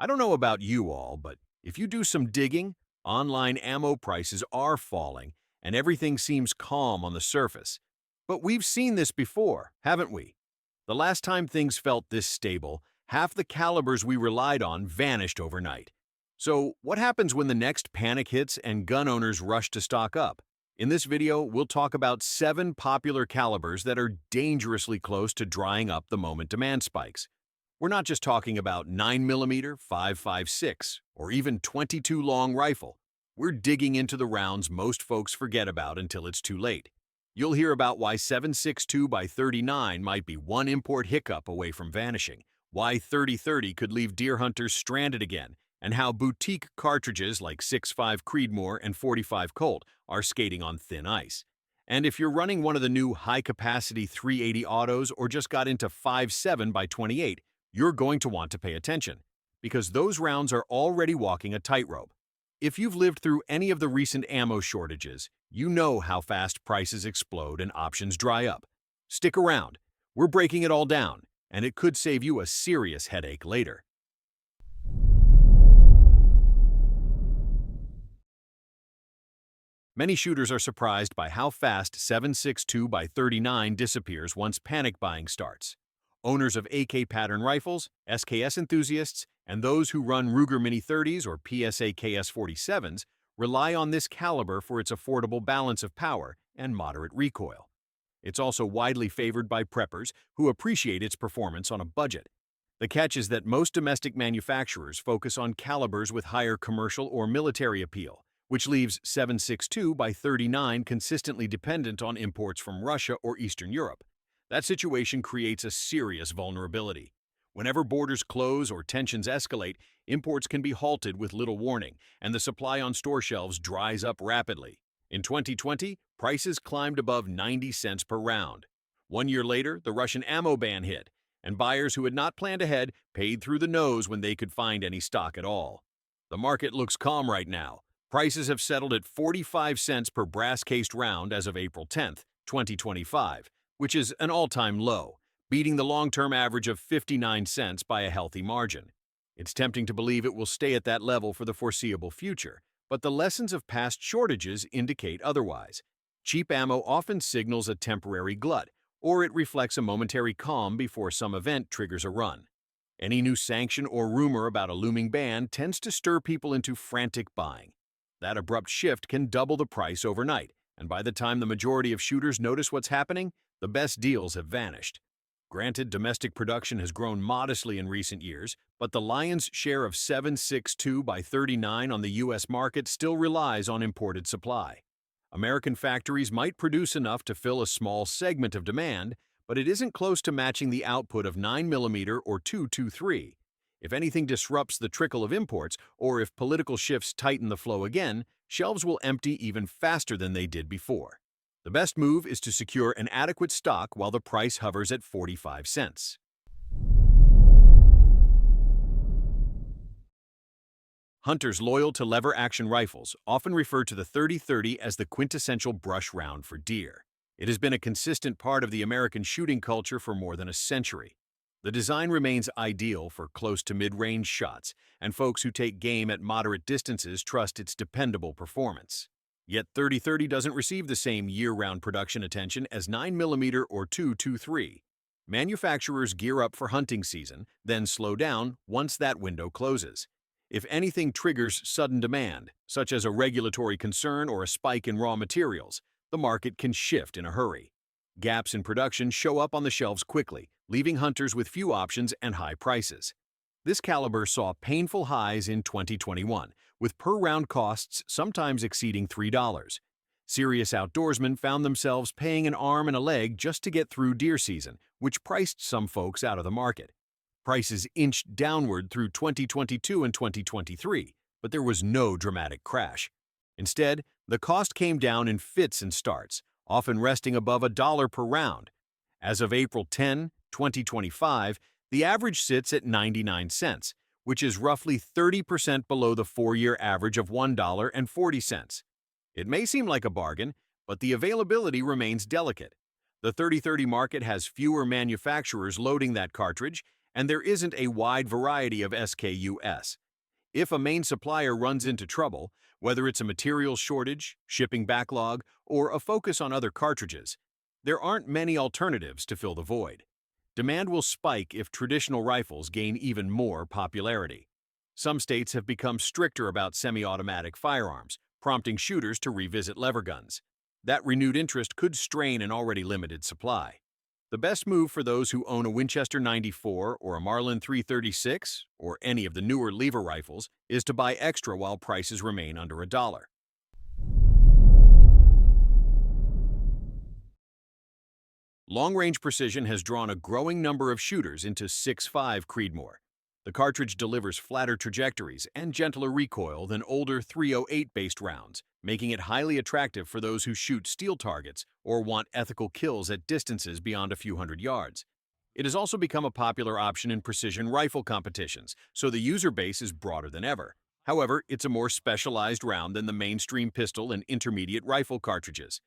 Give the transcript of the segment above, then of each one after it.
I don't know about you all, but if you do some digging, online ammo prices are falling and everything seems calm on the surface. But we've seen this before, haven't we? The last time things felt this stable, half the calibers we relied on vanished overnight. So, what happens when the next panic hits and gun owners rush to stock up? In this video, we'll talk about 7 popular calibers that are dangerously close to drying up the moment demand spikes. We're not just talking about 9mm, 5.56, or even 22 long rifle. We're digging into the rounds most folks forget about until it's too late. You'll hear about why 7.62 by 39 might be one import hiccup away from vanishing, why 30-30 could leave deer hunters stranded again, and how boutique cartridges like 6.5 Creedmoor and 45 Colt are skating on thin ice. And if you're running one of the new high-capacity 380 autos or just got into 5.7 by 28, you're going to want to pay attention, because those rounds are already walking a tightrope. If you've lived through any of the recent ammo shortages, you know how fast prices explode and options dry up. Stick around. We're breaking it all down, and it could save you a serious headache later. Many shooters are surprised by how fast 7.62 by 39 disappears once panic buying starts. Owners of AK pattern rifles, SKS enthusiasts, and those who run Ruger Mini 30s or PSA KS 47s rely on this caliber for its affordable balance of power and moderate recoil. It's also widely favored by preppers who appreciate its performance on a budget. The catch is that most domestic manufacturers focus on calibers with higher commercial or military appeal, which leaves 7.62 by 39 consistently dependent on imports from Russia or Eastern Europe. That situation creates a serious vulnerability. Whenever borders close or tensions escalate, imports can be halted with little warning, and the supply on store shelves dries up rapidly. In 2020, prices climbed above 90 cents per round. 1 year later, the Russian ammo ban hit, and buyers who had not planned ahead paid through the nose when they could find any stock at all. The market looks calm right now. Prices have settled at 45 cents per brass-cased round as of April 10, 2025, which is an all-time low, beating the long-term average of 59 cents by a healthy margin. It's tempting to believe it will stay at that level for the foreseeable future, but the lessons of past shortages indicate otherwise. Cheap ammo often signals a temporary glut, or it reflects a momentary calm before some event triggers a run. Any new sanction or rumor about a looming ban tends to stir people into frantic buying. That abrupt shift can double the price overnight, and by the time the majority of shooters notice what's happening, the best deals have vanished. Granted, domestic production has grown modestly in recent years, but the lion's share of 7.62 by 39 on the U.S. market still relies on imported supply. American factories might produce enough to fill a small segment of demand, but it isn't close to matching the output of 9mm or 2.23. If anything disrupts the trickle of imports, or if political shifts tighten the flow again, shelves will empty even faster than they did before. The best move is to secure an adequate stock while the price hovers at 45 cents. Hunters loyal to lever-action rifles often refer to the 30-30 as the quintessential brush round for deer. It has been a consistent part of the American shooting culture for more than a century. The design remains ideal for close to mid-range shots, and folks who take game at moderate distances trust its dependable performance. Yet 30-30 doesn't receive the same year-round production attention as 9mm or 2.23. Manufacturers gear up for hunting season, then slow down once that window closes. If anything triggers sudden demand, such as a regulatory concern or a spike in raw materials, the market can shift in a hurry. Gaps in production show up on the shelves quickly, leaving hunters with few options and high prices. This caliber saw painful highs in 2021, with per-round costs sometimes exceeding $3. Serious outdoorsmen found themselves paying an arm and a leg just to get through deer season, which priced some folks out of the market. Prices inched downward through 2022 and 2023, but there was no dramatic crash. Instead, the cost came down in fits and starts, often resting above $1 per round. As of April 10, 2025, the average sits at 99 cents, which is roughly 30% below the 4-year average of $1.40. It may seem like a bargain, but the availability remains delicate. The 30-30 market has fewer manufacturers loading that cartridge, and there isn't a wide variety of SKUs. If a main supplier runs into trouble, whether it's a material shortage, shipping backlog, or a focus on other cartridges, there aren't many alternatives to fill the void. Demand will spike if traditional rifles gain even more popularity. Some states have become stricter about semi-automatic firearms, prompting shooters to revisit lever guns. That renewed interest could strain an already limited supply. The best move for those who own a Winchester 94 or a Marlin 336 or any of the newer lever rifles is to buy extra while prices remain under $1. Long-range precision has drawn a growing number of shooters into 6.5 Creedmoor. The cartridge delivers flatter trajectories and gentler recoil than older 308-based rounds, making it highly attractive for those who shoot steel targets or want ethical kills at distances beyond a few hundred yards. It has also become a popular option in precision rifle competitions, so the user base is broader than ever. However, it's a more specialized round than the mainstream pistol and intermediate rifle cartridges.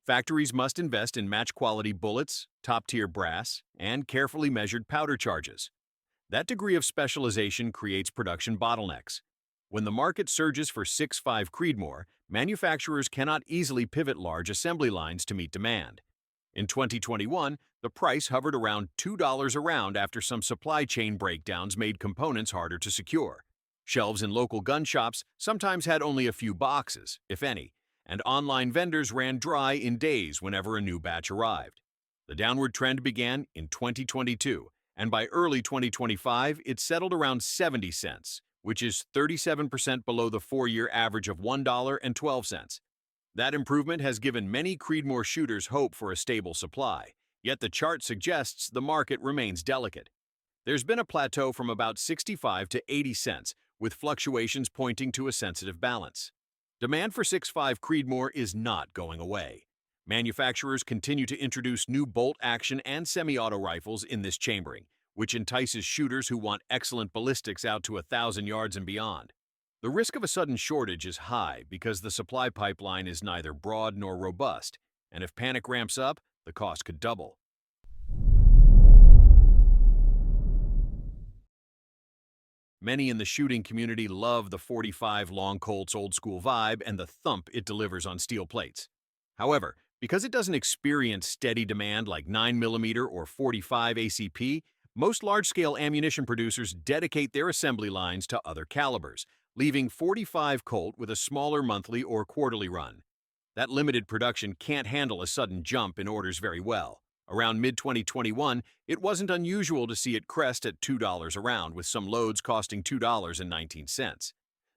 Factories must invest in match-quality bullets, top-tier brass, and carefully measured powder charges. That degree of specialization creates production bottlenecks. When the market surges for 6.5 Creedmoor, manufacturers cannot easily pivot large assembly lines to meet demand. In 2021, the price hovered around $2 a round after some supply chain breakdowns made components harder to secure. Shelves in local gun shops sometimes had only a few boxes, if any, and online vendors ran dry in days whenever a new batch arrived. The downward trend began in 2022, and by early 2025, it settled around 70 cents, which is 37% below the 4-year average of $1.12. That improvement has given many Creedmoor shooters hope for a stable supply, yet the chart suggests the market remains delicate. There's been a plateau from about 65 to 80 cents, with fluctuations pointing to a sensitive balance. Demand for 6.5 Creedmoor is not going away. Manufacturers continue to introduce new bolt-action and semi-auto rifles in this chambering, which entices shooters who want excellent ballistics out to 1,000 yards and beyond. The risk of a sudden shortage is high because the supply pipeline is neither broad nor robust, and if panic ramps up, the cost could double. Many in the shooting community love the .45 Long Colt's old-school vibe and the thump it delivers on steel plates. However, because it doesn't experience steady demand like 9mm or .45 ACP, most large-scale ammunition producers dedicate their assembly lines to other calibers, leaving .45 Colt with a smaller monthly or quarterly run. That limited production can't handle a sudden jump in orders very well. Around mid-2021, it wasn't unusual to see it crest at $2 a round, with some loads costing $2.19.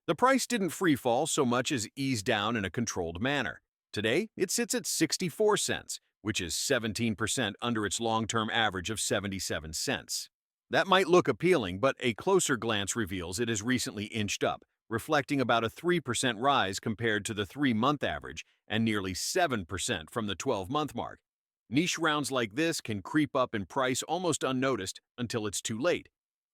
The price didn't freefall so much as ease down in a controlled manner. Today, it sits at 64 cents, which is 17% under its long-term average of 77 cents. That might look appealing, but a closer glance reveals it has recently inched up, reflecting about a 3% rise compared to the 3-month average and nearly 7% from the 12-month mark. Niche rounds like this can creep up in price almost unnoticed until it's too late.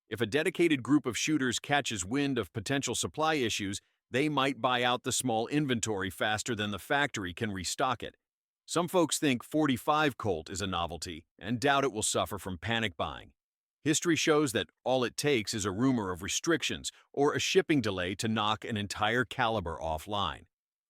If a dedicated group of shooters catches wind of potential supply issues, they might buy out the small inventory faster than the factory can restock it. Some folks think .45 Colt is a novelty and doubt it will suffer from panic buying. History shows that all it takes is a rumor of restrictions or a shipping delay to knock an entire caliber offline.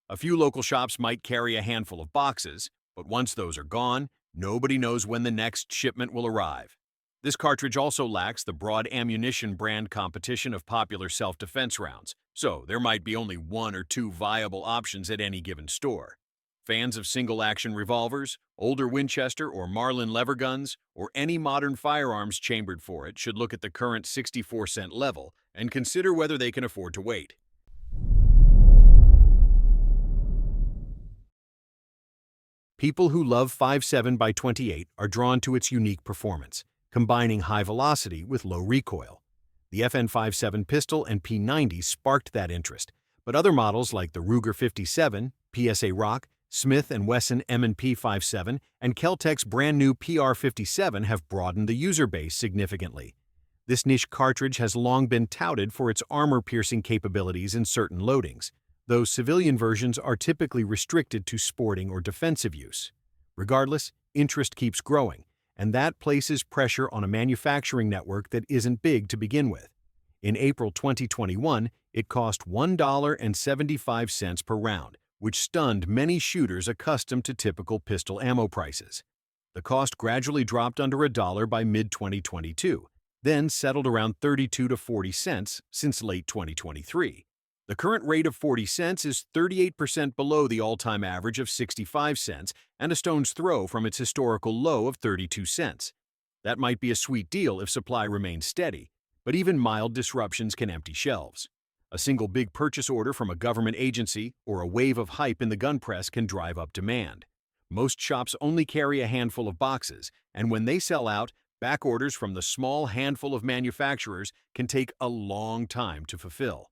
A few local shops might carry a handful of boxes, but once those are gone, nobody knows when the next shipment will arrive. This cartridge also lacks the broad ammunition brand competition of popular self-defense rounds, so there might be only 1 or 2 viable options at any given store. Fans of single-action revolvers, older Winchester or Marlin lever guns, or any modern firearms chambered for it should look at the current 64-cent level and consider whether they can afford to wait. People who love 5.7x28 are drawn to its unique performance, combining high velocity with low recoil. The FN 5.7 pistol and P90 sparked that interest, but other models like the Ruger 57, PSA Rock, Smith & Wesson M&P 5.7, and Kel-Tec's brand new PR 57 have broadened the user base significantly. This niche cartridge has long been touted for its armor-piercing capabilities in certain loadings, though civilian versions are typically restricted to sporting or defensive use. Regardless, interest keeps growing, and that places pressure on a manufacturing network that isn't big to begin with. In April 2021, it cost $1.75 per round, which stunned many shooters accustomed to typical pistol ammo prices. The cost gradually dropped under a dollar by mid-2022, then settled around 32 to 40 cents since late 2023. The current rate of 40 cents is 38% below the all-time average of 65 cents and a stone's throw from its historical low of 32 cents. That might be a sweet deal if supply remains steady, but even mild disruptions can empty shelves. A single big purchase order from a government agency or a wave of hype in the gun press can drive up demand. Most shops only carry a handful of boxes, and when they sell out, back orders from the small handful of manufacturers can take a long time to fulfill.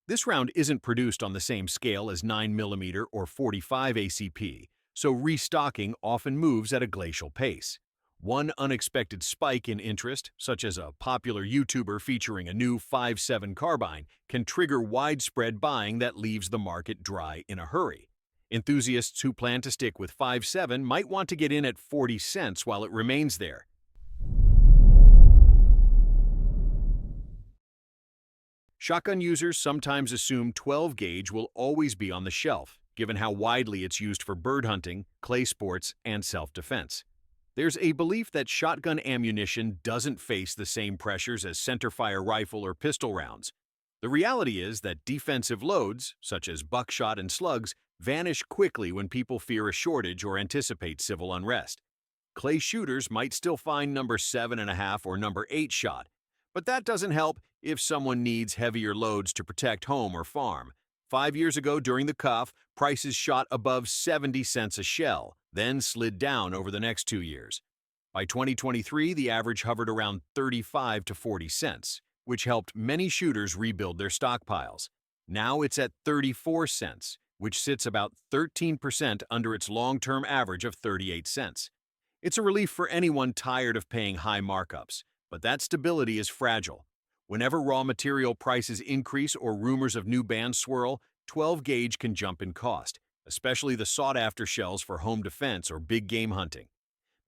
This round isn't produced on the same scale as 9mm or 45 ACP, so restocking often moves at a glacial pace. One unexpected spike in interest, such as a popular YouTuber featuring a new 5.7 carbine, can trigger widespread buying that leaves the market dry in a hurry. Enthusiasts who plan to stick with 5.7 might want to get in at 40 cents while it remains there. Shotgun users sometimes assume 12-gauge will always be on the shelf, given how widely it's used for bird hunting, clay sports, and self-defense. There's a belief that shotgun ammunition doesn't face the same pressures as centerfire rifle or pistol rounds. The reality is that defensive loads, such as buckshot and slugs, vanish quickly when people fear a shortage or anticipate civil unrest. Clay shooters might still find number 7.5 or number 8 shot, but that doesn't help if someone needs heavier loads to protect home or farm. 5 years ago during the cuff, prices shot above 70 cents a shell, then slid down over the next 2 years. By 2023, the average hovered around 35 to 40 cents, which helped many shooters rebuild their stockpiles. Now it's at 34 cents, which sits about 13% under its long-term average of 38 cents. It's a relief for anyone tired of paying high markups, but that stability is fragile. Whenever raw material prices increase or rumors of new bans swirl, 12-gauge can jump in cost, especially the sought-after shells for home defense or big game hunting.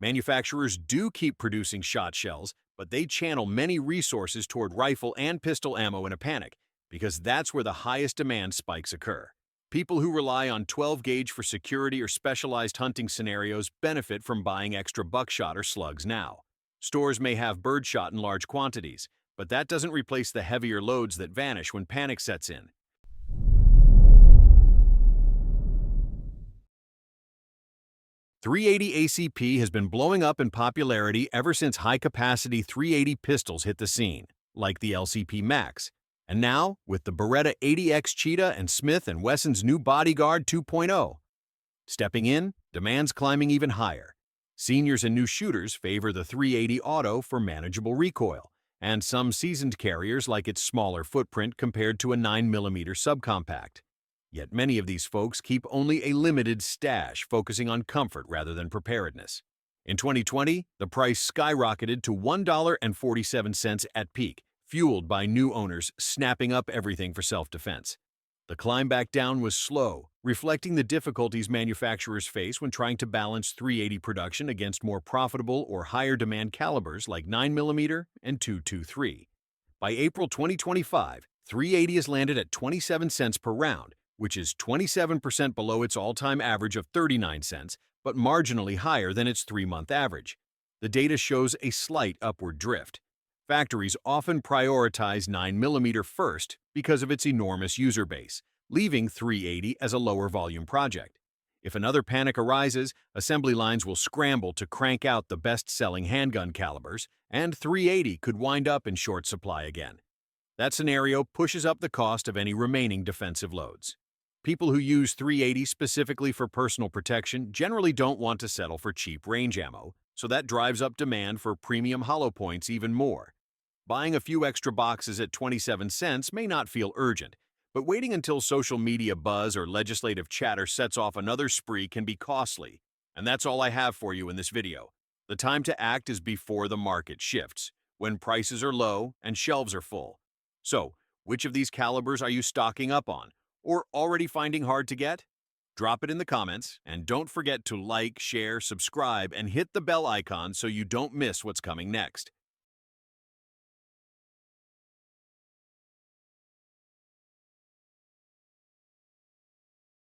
Manufacturers do keep producing shot shells, but they channel many resources toward rifle and pistol ammo in a panic, because that's where the highest demand spikes occur. People who rely on 12-gauge for security or specialized hunting scenarios benefit from buying extra buckshot or slugs now. Stores may have birdshot in large quantities, but that doesn't replace the heavier loads that vanish when panic sets in. .380 ACP has been blowing up in popularity ever since high-capacity .380 pistols hit the scene, like the LCP Max. And now, with the Beretta 80X Cheetah and Smith & Wesson's new Bodyguard 2.0. Stepping in, demand's climbing even higher. Seniors and new shooters favor the .380 Auto for manageable recoil, and some seasoned carriers like its smaller footprint compared to a 9mm subcompact. Yet many of these folks keep only a limited stash, focusing on comfort rather than preparedness. In 2020, the price skyrocketed to $1.47 at peak, fueled by new owners snapping up everything for self-defense. The climb back down was slow, reflecting the difficulties manufacturers face when trying to balance .380 production against more profitable or higher demand calibers like 9mm and .223. By April 2025, .380 has landed at 27 cents per round, which is 27% below its all-time average of 39 cents, but marginally higher than its 3-month average. The data shows a slight upward drift. Factories often prioritize 9mm first because of its enormous user base, leaving .380 as a lower volume project. If another panic arises, assembly lines will scramble to crank out the best-selling handgun calibers, and .380 could wind up in short supply again. That scenario pushes up the cost of any remaining defensive loads. People who use .380 specifically for personal protection generally don't want to settle for cheap range ammo, so that drives up demand for premium hollow points even more. Buying a few extra boxes at 27 cents may not feel urgent, but waiting until social media buzz or legislative chatter sets off another spree can be costly. And that's all I have for you in this video. The time to act is before the market shifts, when prices are low and shelves are full. So, which of these calibers are you stocking up on, or already finding hard to get? Drop it in the comments, and don't forget to like, share, subscribe, and hit the bell icon so you don't miss what's coming next.